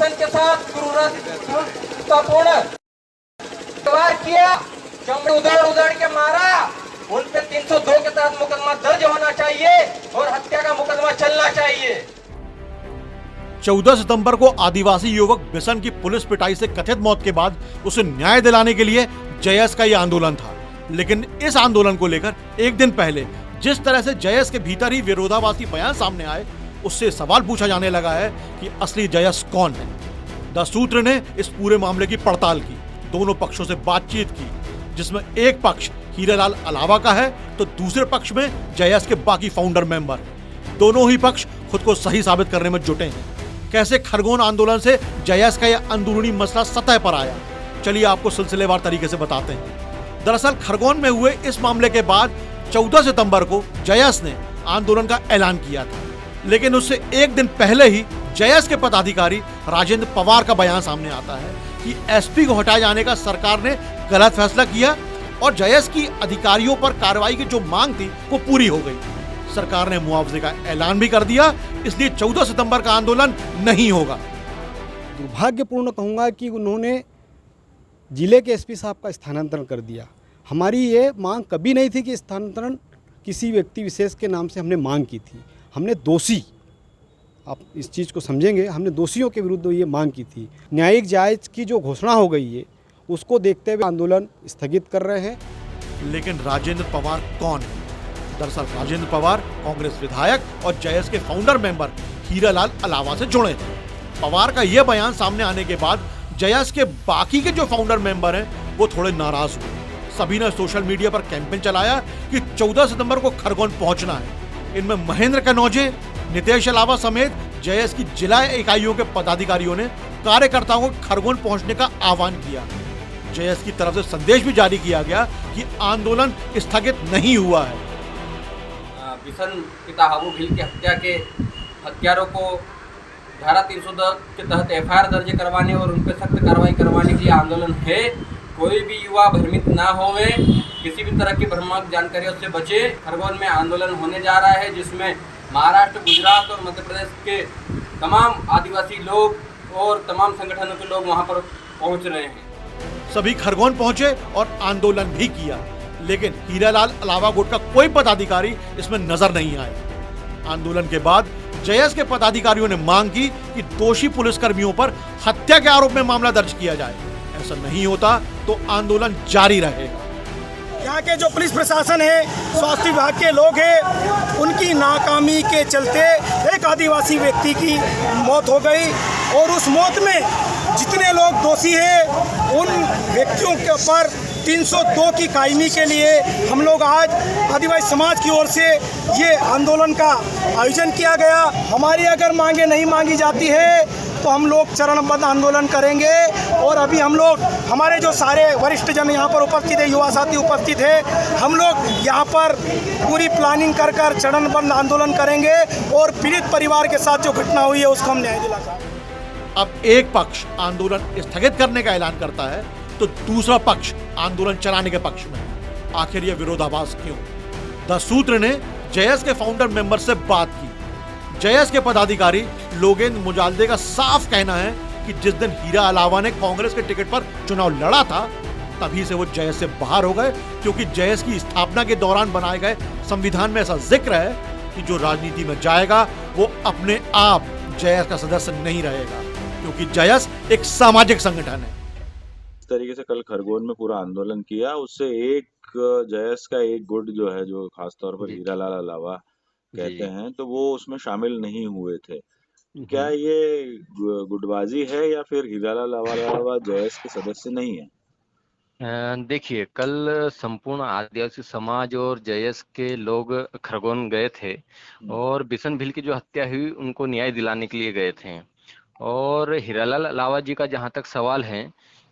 बिशन के साथ क्रूरतापूर्ण व्यवहार किया, चमड़े उधड़ के मारा, उन पे 302 के तहत मुकदमा दर्ज होना चाहिए और हत्या का मुकदमा चलना चाहिए। 14 सितंबर को आदिवासी युवक बिशन की पुलिस पिटाई से कथित मौत के बाद उसे न्याय दिलाने के लिए जयस का यह आंदोलन था। लेकिन इस आंदोलन को लेकर एक दिन पहले जिस तरह से जयस के भीतर ही विरोधाभासी बयान सामने आए, उससे सवाल पूछा जाने लगा है कि असली जयस कौन है। द सूत्र ने इस पूरे मामले की पड़ताल की, दोनों पक्षों से बातचीत की, जिसमें एक पक्ष हीरालाल अलावा का है तो दूसरे पक्ष में जयस के बाकी फाउंडर मेंबर। दोनों ही पक्ष खुद को सही साबित करने में जुटे हैं। कैसे खरगोन आंदोलन से जयस का यह अंदरूनी मसला सतह पर आया, चलिए आपको सिलसिलेवार तरीके से बताते हैं। दरअसल खरगोन में हुए इस मामले के बाद 14 सितंबर को जयस ने आंदोलन का ऐलान किया था, लेकिन उससे एक दिन पहले ही जयस के पदाधिकारी राजेंद्र पवार का बयान सामने आता है कि एसपी को हटाए जाने का सरकार ने गलत फैसला किया और जयस की अधिकारियों पर कार्रवाई की जो मांग थी वो पूरी हो गई। सरकार ने मुआवजे का ऐलान भी कर दिया, इसलिए 14 सितंबर का आंदोलन नहीं होगा। दुर्भाग्यपूर्ण कहूँगा कि उन्होंने जिले के एसपी साहब का स्थानांतरण कर दिया। हमारी ये मांग कभी नहीं थी कि स्थानांतरण किसी व्यक्ति विशेष के नाम से हमने मांग की थी। हमने दोषी, आप इस चीज़ को समझेंगे, हमने दोषियों के विरुद्ध ये मांग की थी। न्यायिक जांच की जो घोषणा हो गई है उसको देखते हुए आंदोलन स्थगित कर रहे हैं। लेकिन राजेंद्र पवार कौन है? दरअसल राजेंद्र पवार कांग्रेस विधायक और जयस के फाउंडर मेंबर हीरालाल अलावा से जुड़े थे। पवार का यह बयान सामने आने के बाद जयस के बाकी के जो फाउंडर मेंबर हैं वो थोड़े नाराज हुए। सभी ने सोशल मीडिया पर कैंपेन चलाया कि 14 सितंबर को खरगोन पहुंचना है। इनमें महेंद्र कनौजे, नितेश अलावा समेत जयस की जिला इकाइयों के पदाधिकारियों ने कार्यकर्ताओं को खरगोन पहुंचने का आह्वान किया। जयस की तरफ से संदेश भी जारी किया गया कि आंदोलन स्थगित नहीं हुआ है। बिशन पिता हाबू भील की हत्या के हत्यारों को धारा 310 के तहत एफआईआर दर्ज करवाने और उन पर सख्त कार्रवाई करवाने के लिए आंदोलन है। कोई भी युवा भ्रमित ना होवे, किसी भी तरह की भ्रामक जानकारियों से बचे। खरगोन में आंदोलन होने जा रहा है जिसमें महाराष्ट्र, गुजरात और मध्य प्रदेश के तमाम आदिवासी लोग और तमाम संगठनों के लोग वहां पर पहुंच रहे हैं। सभी खरगोन पहुंचे और आंदोलन भी किया, लेकिन हीरालाल अलावा गुट का कोई पदाधिकारी इसमें नजर नहीं आया। आंदोलन के बाद जयस के पदाधिकारियों ने मांग की कि दोषी पुलिसकर्मियों पर हत्या के आरोप में मामला दर्ज किया जाए। ऐसा नहीं होता तो आंदोलन जारी रहेगा। यहाँ के जो पुलिस प्रशासन है, स्वास्थ्य विभाग के लोग हैं, उनकी नाकामी के चलते एक आदिवासी व्यक्ति की मौत हो गई और उस मौत में जितने लोग दोषी हैं उन व्यक्तियों के ऊपर 302 की कायमी के लिए हम लोग आज आदिवासी समाज की ओर से ये आंदोलन का आयोजन किया गया। हमारी अगर मांगे नहीं मांगी जाती है तो हम लोग चरणबद्ध आंदोलन करेंगे। और अभी हम लोग, हमारे जो सारे वरिष्ठ जन यहाँ पर उपस्थित है, युवा साथी उपस्थित है, हम लोग यहाँ पर पूरी प्लानिंग कर चरणबद्ध आंदोलन करेंगे और पीड़ित परिवार के साथ जो घटना हुई है उसको हम न्याय दिलाएंगे। अब एक पक्ष आंदोलन स्थगित करने का ऐलान करता है तो दूसरा पक्ष आंदोलन चलाने के पक्ष में है। आखिर यह विरोधाभास क्यों? द सूत्र ने जयस के फाउंडर मेंबर से बात की। जयस के पदाधिकारी लोगेंद्र मुजाल्दे का साफ कहना है कि जिस दिन हीरा अलावा ने कांग्रेस के टिकट पर चुनाव लड़ा था तभी से वो जयस से बाहर हो गए, क्योंकि जयस की स्थापना के दौरान बनाए गए संविधान में ऐसा जिक्र है कि जो राजनीति में जाएगा वो अपने आप जयस का सदस्य नहीं रहेगा, क्योंकि जयस एक सामाजिक संगठन है। इस तरीके से कल खरगोन में पूरा आंदोलन किया, उससे एक जयस का एक गुट जो है, जो खासतौर पर हीरालाल अलावा कहते हैं, तो वो उसमें शामिल नहीं हुए थे। क्या ये गुटबाजी है या फिर हीरालाल अलावा जयस के सदस्य नहीं है? देखिए, कल संपूर्ण आदिवासी समाज और जयस के लोग खरगोन गए थे और बिशन भील की जो हत्या हुई उनको न्याय दिलाने के लिए गए थे। और हीरालाल अलावा जी का जहां तक सवाल है,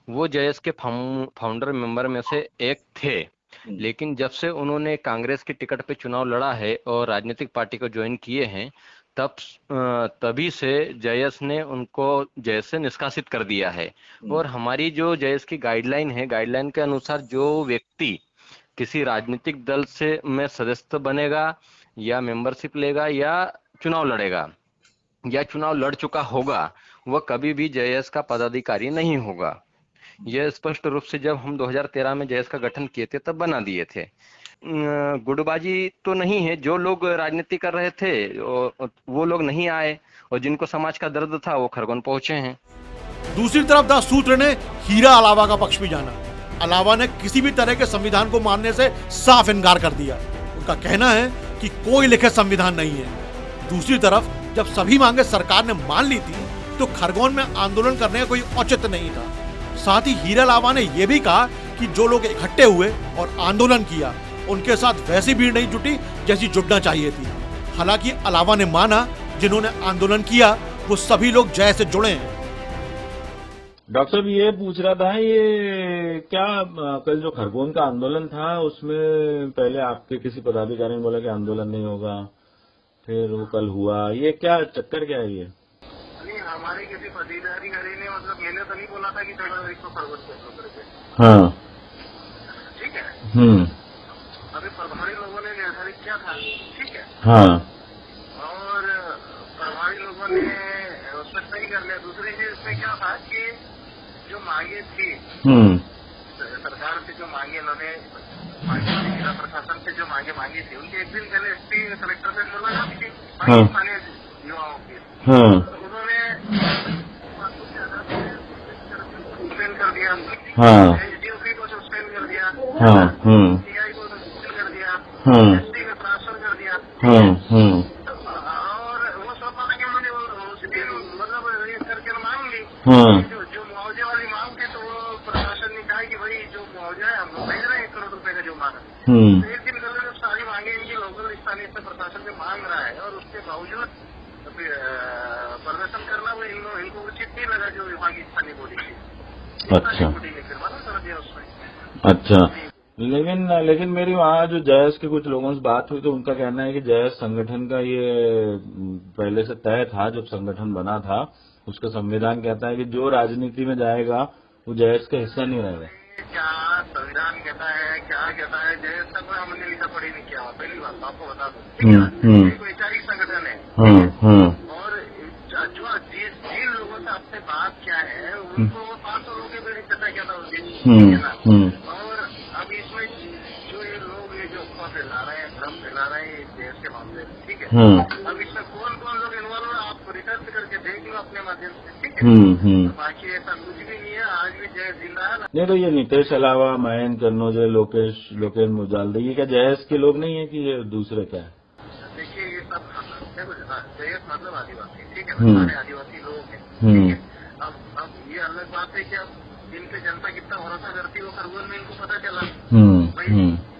वो जयस के फाउंडर मेंबर में से एक थे, लेकिन जब से उन्होंने कांग्रेस की टिकट पे चुनाव लड़ा है और राजनीतिक पार्टी को ज्वाइन किए हैं, तभी से जयस ने उनको जयस से निष्कासित कर दिया है। और हमारी जो जयस की गाइडलाइन है, गाइडलाइन के अनुसार जो व्यक्ति किसी राजनीतिक दल से में सदस्य बनेगा या मेंबरशिप लेगा या चुनाव लड़ेगा या चुनाव लड़ चुका होगा, वह कभी भी जयस का पदाधिकारी नहीं होगा। यह स्पष्ट रूप से जब हम 2013 में जयस का गठन किए थे तब बना दिए थे। गुटबाजी तो नहीं है, जो लोग राजनीति कर रहे थे वो लोग नहीं आए और जिनको समाज का दर्द था वो खरगोन पहुंचे हैं। दूसरी तरफ दास सूत्र ने हीरा अलावा का पक्ष भी जाना। अलावा ने किसी भी तरह के संविधान को मानने से साफ इनकार कर दिया। उनका कहना है कि कोई लिखित संविधान नहीं है। दूसरी तरफ जब सभी मांगे सरकार ने मान ली थी तो खरगोन में आंदोलन करने का कोई औचित्य नहीं था। साथ ही हीरा अलावा ने यह भी कहा कि जो लोग इकट्ठे हुए और आंदोलन किया उनके साथ वैसी भीड़ नहीं जुटी जैसी जुटना चाहिए थी। हालांकि अलावा ने माना जिन्होंने आंदोलन किया वो सभी लोग जय से जुड़े हैं। डॉक्टर साहब ये पूछ रहा था, ये क्या कल जो खरगोन का आंदोलन था उसमें पहले आपके किसी पदाधिकारी ने बोला कि आंदोलन नहीं होगा, फिर वो कल हुआ, ये क्या चक्कर क्या है ये? नहीं, हमारे किसी पदाधिकारी ने मतलब मैंने तो नहीं बोला था कि चलो इसको खरगोन को करके। हाँ ठीक है। अभी प्रभारी लोगों ने निर्धारित किया था। ठीक है। हाँ। और प्रभारी लोगों ने उसमें सही कर लिया। दूसरी चीज इसमें क्या था कि जो मांगे थी सरकार से, जो मांगे इन्होंने जिला प्रशासन से जो मांगी थी, उनके एक दिन पहले एसपी कलेक्टर से मुलाकात की स्थानीय युवाओं की। उन्होंने सस्पेंड कर दिया, एसडीओपी को सस्पेंड कर दिया, सीआई को सस्पेंड कर दिया, एसपी को ट्रांसफर कर दिया। और वो सब मांगे उन्होंने मतलब ये करके मांग ली। जो मुआवजे वाली मांग थी तो वो प्रशासन ने कहा कि भाई जो मुआवजा है हम लोग भेज रहे हैं 1 करोड़ रुपए का जो मांगा। तो एक दिन पहले जब सारी मांगे इनकी लोकल स्थानीय स्तर प्रशासन से मांग रहा है और उसके बावजूद प्रदर्शन करना वो इनको उचित नहीं लगा जो विभागीय स्थानीय बॉडी थी। अच्छा। फिर कर दिया उसमें। अच्छा। लेकिन मेरी वहाँ जो जयस के कुछ लोगों से बात हुई तो उनका कहना है कि जयस संगठन का ये पहले से तय था, जब संगठन बना था उसका संविधान कहता है कि जो राजनीति में जाएगा वो जयस का हिस्सा नहीं रहेगा। क्या संविधान कहता है, क्या कहता है, जयस का कोई हमने लिखा पढ़ी नहीं किया। पहली बात आपको बता दो, ठीक है। एक वैचारिक संगठन है और जो जिन लोगों से आपसे बात क्या है उनको 500 लोगों के बीच चर्चा किया था उस दिन। और अब इसमें जो ये लोग ये जो अफवाह फैला रहे हैं, भ्रम फैला रहे हैं देश के मामले में, ठीक है। अब इसमें कौन कौन लोग इन्वॉल्व है आप रिसर्च करके देख लो अपने माध्यम से, ठीक है। बाकी ऐसा कुछ भी नहीं है, आज भी जय जिंदा है। नहीं तो ये नीतीश अलावा मयंक कन्नौजे, लोकेश मुजाल्दे, ये क्या जयस के लोग नहीं है कि ये दूसरे क्या है? देखिए ये सब जयस मतलब आदिवासी, ठीक है ना, सारे आदिवासी लोग हैं, ठीक है। अब ये अलग बात है कि अब इन पे जनता कितना भरोसा करती है वो खरगोन में इनको पता चला। भाई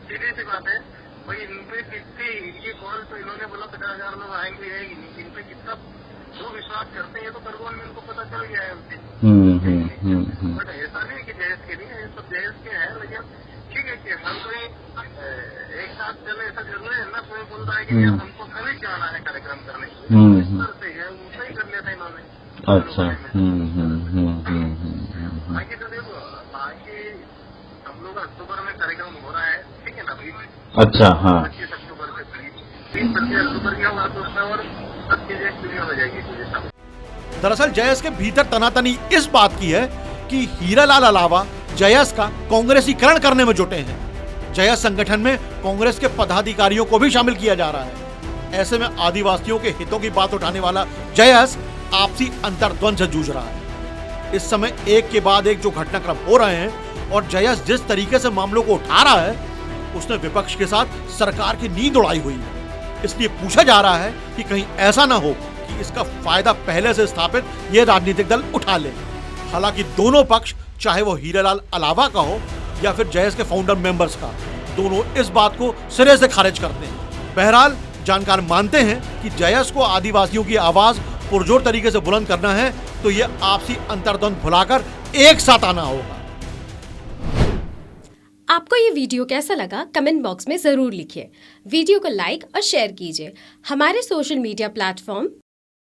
सीधी सी बात है, भाई इन पे कितनी ये कॉल तो इन्होंने बोला 50,000 लोग आएंगे, इन पे कितना जो विश्वास करते हैं तो खरगोन में इनको पता चल गया है उनसे। बट ऐसा नहीं कि जयस के नहीं है, सब जयस के है। लेकिन ठीक है कि हम कोई एक साथ चले ऐसा जरूरी है ना, कोई बोल रहा है कि हमको कल ही जाना है कार्यक्रम करने, इस तरह से है वो ही कर लिया था इन्होंने। अच्छा। बाकी तो देखो, बाकी हम लोग अक्टूबर में कार्यक्रम हो रहा है, ठीक है ना भाई। अच्छा। हाँ। 25 अक्टूबर से 25 अक्टूबर क्या हुआ तो उसमें और सब चीजें क्लियर हो जाएगी मुझे सब। दरअसल जयस के भीतर तनातनी इस बात की है कि हीरालाल अलावा जयस का कांग्रेसीकरण करने में जुटे हैं। जयस संगठन में कांग्रेस के पदाधिकारियों को भी शामिल किया जा रहा है। ऐसे में आदिवासियों के हितों की बात उठाने वाला जयस आपसी अंतर्द्वंद से जूझ रहा है। इस समय एक के बाद एक जो घटनाक्रम हो रहे हैं और जयस जिस तरीके से मामलों को उठा रहा है उसने विपक्ष के साथ सरकार की नींद उड़ाई हुई है। इसलिए पूछा जा रहा है कि कहीं ऐसा ना हो कि इसका फायदा पहले से स्थापित ये राजनीतिक दल उठा ले। हालांकि दोनों पक्ष, चाहे वो हीरालाल अलावा का हो या फिर जयस के फाउंडर मेंबर्स का, दोनों इस बात को सिरे से खारिज करते हैं। बहरहाल जानकार मानते हैं कि जयस को आदिवासियों की आवाज पुरजोर तरीके से बुलंद करना है तो ये आपसी अंतर्द्वंद भुलाकर एक साथ आना होगा। आपको ये वीडियो कैसा लगा कमेंट बॉक्स में ज़रूर लिखिए। वीडियो को लाइक और शेयर कीजिए। हमारे social media platform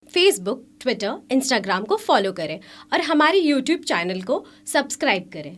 Facebook, Twitter, Instagram को फॉलो करें और हमारे यूट्यूब चैनल को सब्सक्राइब करें।